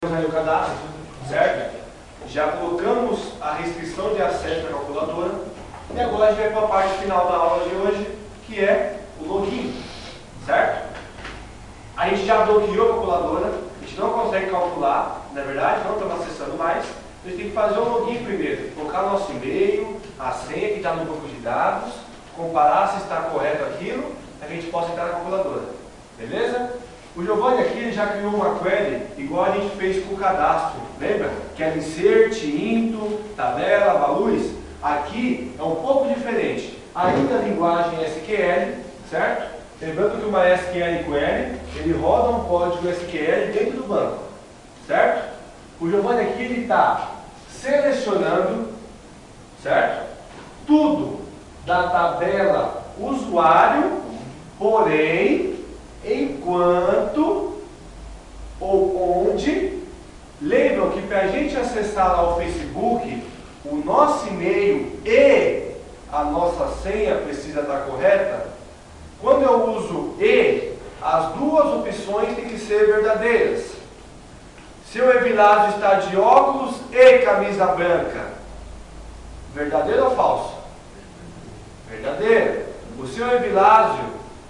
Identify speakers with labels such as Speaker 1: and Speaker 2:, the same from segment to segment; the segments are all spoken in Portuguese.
Speaker 1: o cadastro, certo? Já colocamos a restrição de acesso à calculadora e agora a gente vai para a parte final da aula de hoje, que é o login, certo? A gente já bloqueou a calculadora, a gente não consegue calcular, na verdade, não estamos acessando mais, a gente tem que fazer o login primeiro, colocar o nosso e-mail, a senha que está no banco de dados, comparar se está correto aquilo, a gente possa entrar na calculadora, beleza? O Giovanni aqui ele já criou uma query igual a gente fez com o cadastro, lembra? Que era insert, into, tabela, values. Aqui é um pouco diferente. Ainda a linguagem SQL, certo? Lembrando que uma SQL query, ele roda um código SQL dentro do banco, certo? O Giovanni aqui ele está selecionando, certo? Tudo da tabela usuário, porém enquanto ou onde, lembram que para a gente acessar lá o Facebook, o nosso e-mail e a nossa senha precisa estar correta. Quando eu uso e, as duas opções têm que ser verdadeiras. Seu Evilásio está de óculos e camisa branca, verdadeiro ou falso? Verdadeiro. O seu Evilásio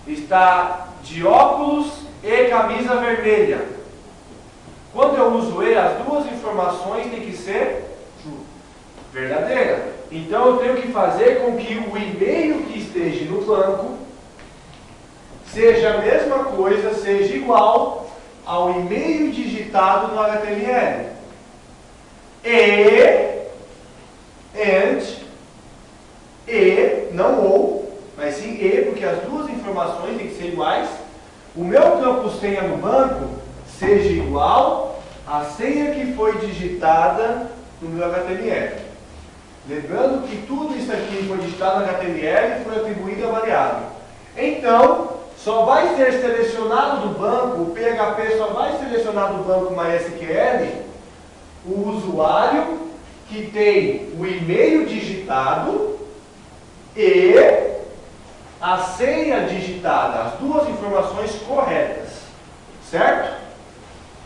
Speaker 1: está de óculos e camisa vermelha. Quando eu uso e, as duas informações têm que ser verdadeira. Então eu tenho que fazer com que o e-mail que esteja no banco seja a mesma coisa, seja igual ao e-mail digitado no HTML. Não ou, mas sim e, porque as duas informações têm que ser iguais. O meu campo senha no banco seja igual à senha que foi digitada no meu HTML. Lembrando que tudo isso aqui foi digitado no HTML e foi atribuído a variável. Então, só vai ser selecionado do banco, o PHP só vai selecionar do banco MySQL o usuário que tem o e-mail digitado e a senha digitada, as duas informações corretas, certo?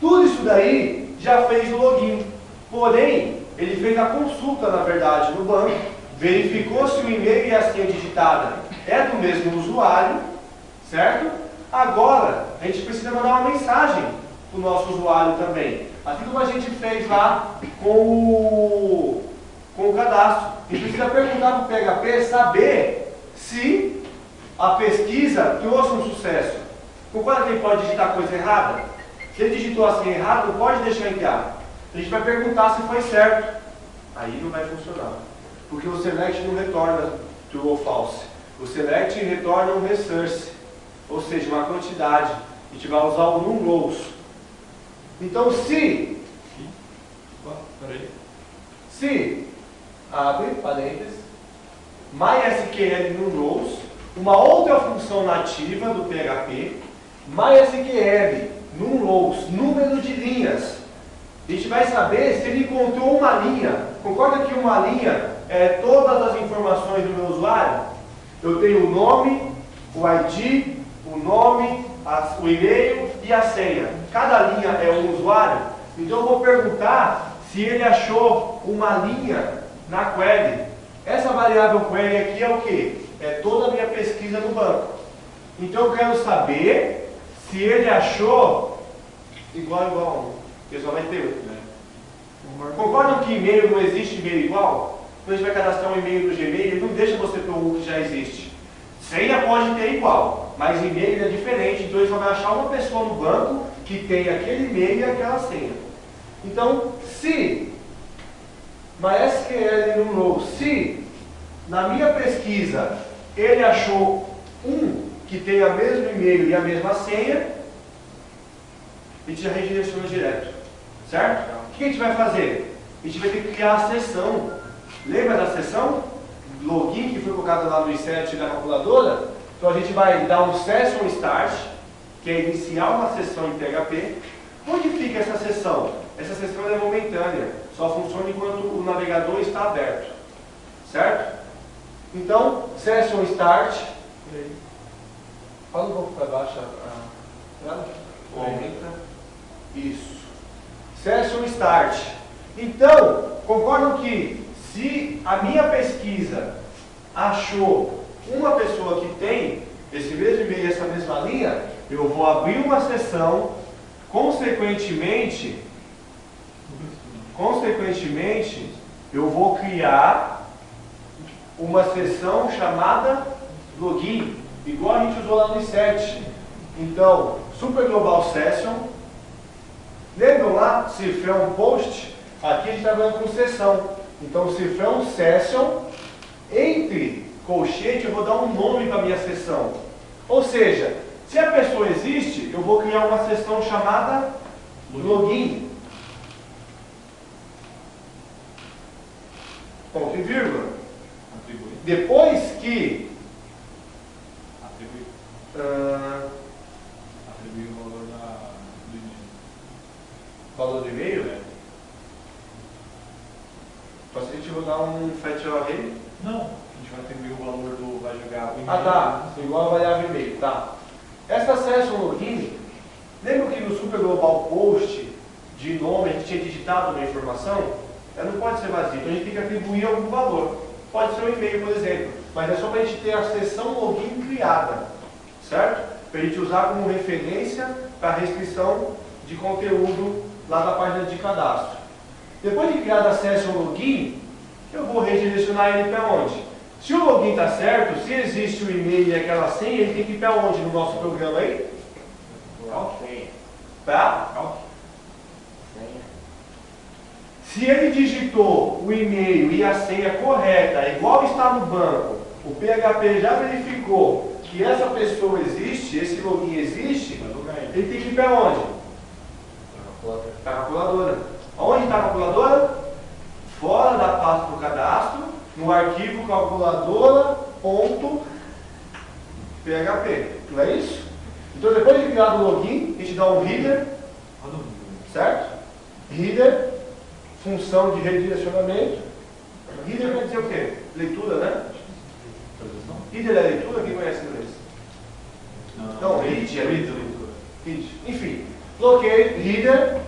Speaker 1: Tudo isso daí já fez o login, porém, ele fez a consulta, na verdade, no banco, verificou se o e-mail e a senha digitada é do mesmo usuário, certo? Agora, a gente precisa mandar uma mensagem para o nosso usuário também, assim como a gente fez lá com o cadastro. A gente precisa perguntar para o PHP saber se a pesquisa trouxe um sucesso. Concorda que ele pode digitar coisa errada? Se ele digitou a senha errada, não pode deixar enviar. A gente vai perguntar se foi certo. Aí não vai funcionar. Porque o select não retorna true ou false. O select retorna um resource, ou seja, uma quantidade. A gente vai usar o num rows. Então se abre parênteses, MySQL num rows, uma outra função nativa do PHP, MySQL num rows, número de linhas. A gente vai saber se ele encontrou uma linha. Concorda que uma linha é todas as informações do meu usuário? Eu tenho o nome, o ID, o nome, o e-mail e a senha. Cada linha é um usuário. Então eu vou perguntar se ele achou uma linha na query. Essa variável query aqui é o quê? É toda a minha pesquisa no banco. Então eu quero saber se ele achou igual. O pessoal vai ter outro, né? Concordam que e-mail não existe e-mail igual? Quando a gente vai cadastrar um e-mail no Gmail, ele não deixa você pôr um que já existe. Senha pode ter igual, mas e-mail é diferente, então ele só vai achar uma pessoa no banco que tem aquele e-mail e aquela senha. Então, se MySQL num row, se na minha pesquisa ele achou um que tem o mesmo e-mail e a mesma senha, a gente já redireciona direto, certo? O que a gente vai fazer? A gente vai ter que criar a sessão. Lembra da sessão? Login que foi colocada lá no inset da calculadora? Então a gente vai dar um session start, que é iniciar uma sessão em PHP. Onde fica essa sessão? Essa sessão é momentânea, só funciona enquanto o navegador está aberto, certo? Então, session start. Fala um pouco para baixo a tela. Aumenta. Isso. Session Start. Então, concordam que se a minha pesquisa achou uma pessoa que tem esse mesmo e-mail e essa mesma linha, eu vou abrir uma sessão, consequentemente, eu vou criar uma sessão chamada login, igual a gente usou lá no i7. Então, Super Global Session. Lembram lá, cifrão post? Aqui a gente está trabalhando com sessão. Então, cifrão session, entre colchete eu vou dar um nome para a minha sessão. Ou seja, se a pessoa existe, eu vou criar uma sessão chamada login. Ponto e vírgula.
Speaker 2: Atribuir.
Speaker 1: Depois que
Speaker 2: Atribuir. Atribuir o valor do e-mail.
Speaker 1: Valor do e-mail? Então, se a gente rodar um fetch array.
Speaker 2: Não, a gente vai atribuir o valor do. Vai jogar o e-mail.
Speaker 1: Ah, tá. Igual a variável e-mail. Tá. Essa session login, lembra que no Super Global Post de nome a gente tinha digitado uma informação? Ela não pode ser vazia, então a gente tem que atribuir algum valor. Pode ser um e-mail, por exemplo, mas é só para a gente ter a sessão login criada, certo? Para a gente usar como referência para a restrição de conteúdo lá da página de cadastro. Depois de criada a session login, eu vou redirecionar ele para onde? Se o login está certo, se existe o e-mail e aquela senha, ele tem que ir para onde no nosso programa aí? Para? Se ele digitou o e-mail e a senha correta, igual está no banco, o PHP já verificou que essa pessoa existe, esse login existe, ele tem que ir para onde? Para a calculadora. Onde está a calculadora? Fora da pasta do cadastro, no arquivo calculadora.php. Não é isso? Então, depois de criar o login, a gente dá um header, certo? Header, função de redirecionamento. Header quer dizer o quê? Leitura, né? Header é leitura? Quem conhece inglês? Não, read é leitura. Enfim, locate, header,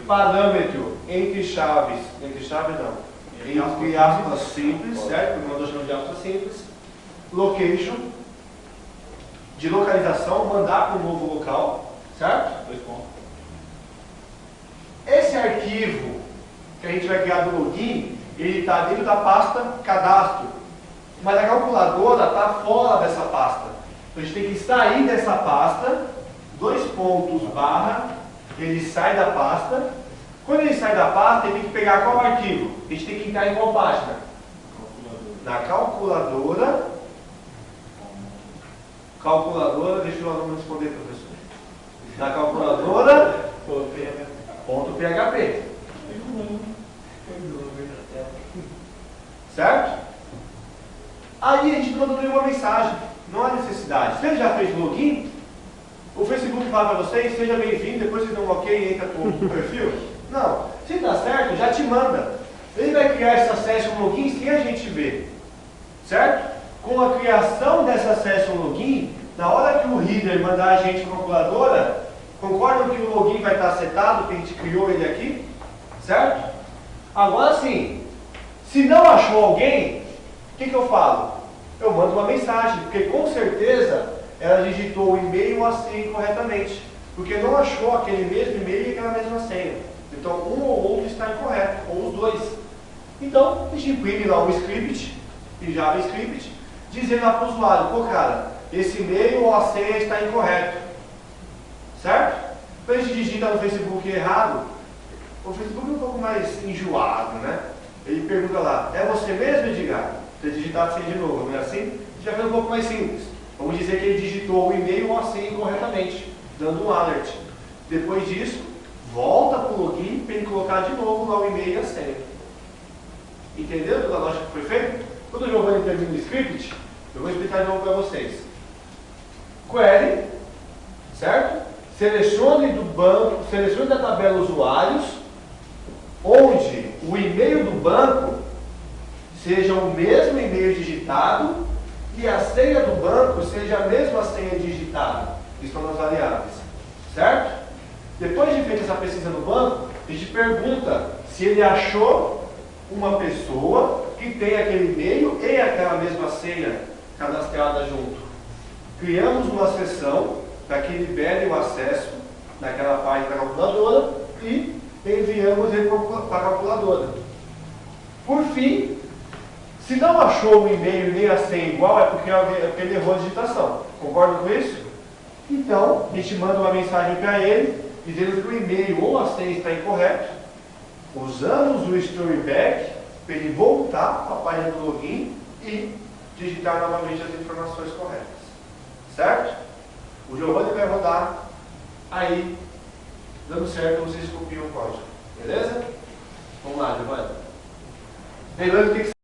Speaker 1: parâmetro entre chaves não, entre aspas simples, certo? Porque eu estou chamando de aspas simples. Location, de localização, mandar para um novo local, certo? Esse arquivo que a gente vai criar do login, ele está dentro da pasta cadastro, mas a calculadora está fora dessa pasta. Então a gente tem que sair dessa pasta, /, ele sai da pasta. Quando ele sai da pasta, ele tem que pegar qual arquivo? A gente tem que entrar em qual página? Na calculadora. Deixa o aluno responder, professor. Na calculadora. .php. Certo? Aí a gente mandou uma mensagem. Não há necessidade. Se ele já fez o login, o Facebook fala para vocês, seja bem-vindo, depois você dá um ok e entra no perfil. Não. Se dá certo, já te manda. Ele vai criar essa session login sem a gente ver. Certo? Com a criação dessa session login, na hora que o reader mandar a gente para a calculadora, concordam que o login vai estar setado, que a gente criou ele aqui? Certo? Agora sim, se não achou alguém, o que eu falo? Eu mando uma mensagem, porque com certeza ela digitou o e-mail ou a senha incorretamente, porque não achou aquele mesmo e-mail e aquela mesma senha. Então um ou outro está incorreto, ou os dois. Então a gente imprime lá um script, em JavaScript, dizendo lá para o usuário, pô cara, esse e-mail ou a senha está incorreto. Certo? Quando a gente digita no Facebook errado, o Facebook é um pouco mais enjoado, né? Ele pergunta lá, é você mesmo, Edgar? Você digitar a senha de novo, não é assim? A gente vai fazer um pouco mais simples. Vamos dizer que ele digitou o e-mail ou a senha incorretamente, dando um alert. Depois disso, volta para o login para ele colocar de novo lá o e-mail e a senha. Entendeu toda a lógica que foi feita? Quando o Giovanni termina o script, eu vou explicar de novo para vocês. Query, certo? Selecione do banco, selecione da tabela usuários, onde o e-mail do banco seja o mesmo e-mail digitado e a senha do banco seja a mesma senha digitada, que estão nas variáveis, certo? Depois de feita essa pesquisa no banco, a gente pergunta se ele achou uma pessoa que tem aquele e-mail e aquela mesma senha cadastrada junto. Criamos uma sessão para que libere o acesso naquela página da calculadora e enviamos ele para a calculadora. Por fim, se não achou o e-mail nem a senha igual, é porque ele errou a digitação. Concorda com isso? Então, a gente manda uma mensagem para ele, dizendo que o e-mail ou a senha está incorreto. Usamos o storyback para ele voltar à página do login e digitar novamente as informações corretas. Certo? O Giovanni vai rodar, aí, dando certo, vocês copiam o código. Beleza? Vamos lá, Giovanni. Lembrando que tem que